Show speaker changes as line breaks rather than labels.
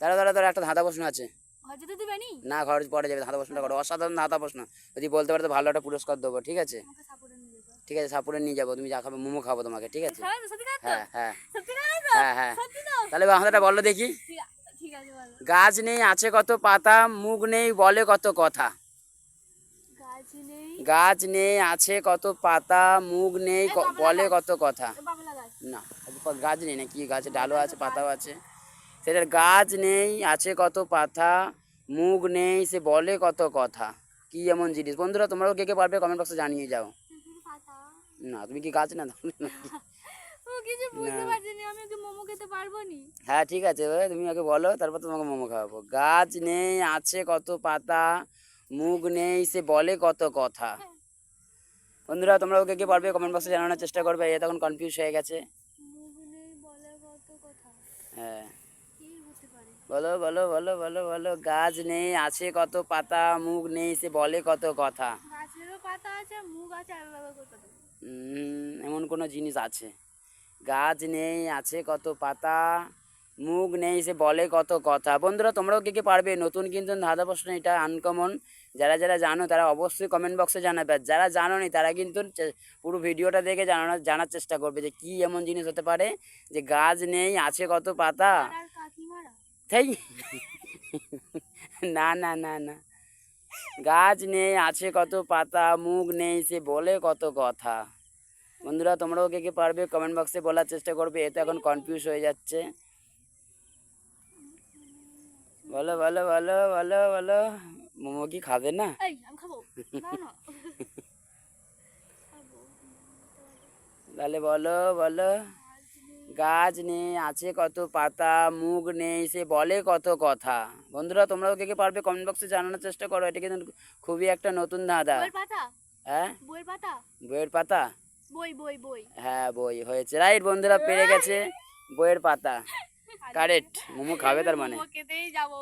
দাঁড়া দাঁড়া দাঁড়া, একটা ধাঁধা প্রশ্ন আছে।
হয়তো তো দিবেনি।
না, ঘর পরে যাবে, ধাঁধা প্রশ্নটা করো, অসাধারণ ধাঁধা প্রশ্ন। যদি বলতে পারো তো ভালো একটা পুরস্কার দেবো, ঠিক আছে?
আমাকে সাপোর্টে নিয়ে যেতে।
ঠিক আছে, সাপুরে নিয়ে যাবো, তুমি যা খাবে মোমো খাবো তোমাকে, ঠিক আছে?
সত্যি কথা তো?
হ্যাঁ হ্যাঁ
সত্যি কথা তো?
হ্যাঁ হ্যাঁ।
সত্যি তো?
তাহলে কথাটা বলো দেখি।
ঠিক আছে বলো।
গাছ নেই আছে কত পাতা, মুখ নেই বলে কত কথা।
গাছ নেই।
গাছ নেই আছে কত পাতা, মুখ নেই বলে কত কথা।
বাবলা গাছ।
না, গাছ নেই না, কি গাছে ডালও আছে পাতাও আছে। সেটার গাছ নেই আছে কত পাতা, মুখ নেই সে বলে কত কথা। কি এমন জিনিস? বন্ধুরা তোমরাও কে কে পারবে কমেন্ট বক্সে জানিয়ে যাও।
পাতা।
না, তুমি কি গাছ না?
ও কিছু বুঝতে পারছি না, আমি কি মোমো খেতে পারবো নি?
হ্যাঁ ঠিক আছে, তুমি আগে বলো, তারপর তোমাকে মোমো খাওয়াবো। গাছ নেই আছে কত পাতা, মুখ নেই সে বলে কত কথা। বন্ধুরা তোমরা ওকে কে পারবে কমেন্ট বক্সে জানানোর চেষ্টা করবে, এ তখন কনফিউজ হয়ে গেছে।
মুখ নেই বলে কত কথা।
হ্যাঁ
কি হতে পারে?
বলো বলো বলো বলো বলো। গাছ নেই আছে কত পাতা, মুখ নেই সে বলে কত কথা।
গাছেরও পাতা আছে, মুখ আছে, আর বাবা কই কথা।
এমন কোনো জিনিস আছে? গাছ নেই আছে কত পাতা, মুখ নেই সে বলে কত কথা। বন্ধুরা তোমরাও কে কে পারবে? নতুন কিন্তু ধাঁধা প্রশ্ন, এটা আনকমন। যারা যারা জানো তারা অবশ্যই কমেন্ট বক্সে জানাবে, আর যারা জানো নি তারা কিন্তু পুরো ভিডিওটা দেখে জানার চেষ্টা করবে যে কি এমন জিনিস হতে পারে যে গাছ নেই আছে কত পাতা।
আর কাকিমারা।
তাই না না না না, গাছ নেই আছে কত পাতা, মুখ নেই সে বলে কত কথা। বন্ধুরা তোমরাও কে কে পারবে কমেন্ট বক্সে বলার চেষ্টা করবে, এ তো এখন কনফিউজ হয়ে যাচ্ছে। বলো বলো বলো বলো বলো। মোমো কি খাবে না?
এই আমি খাবো। না না। খাবো।
তাহলে বলো বলো। গাছ নেই আছে কত পাতা, মুখ নেই সে বলে কত কথা। বন্ধুরা তোমরাও কে কে পারবে কমেন্ট বক্সে জানানোর চেষ্টা করো, এটা কিন্তু খুবই একটা নতুন ধাঁধা।
বইয়ের পাতা।
হ্যাঁ
বইয়ের পাতা।
বইয়ের পাতা।
বই বই বই।
হ্যাঁ বই হয়েছে, রাইট। বন্ধুরা পেরে গেছে, বইয়ের পাতা কারেক্ট। মোমো খাবে তার মানে।
মোমো খেতেই যাবো।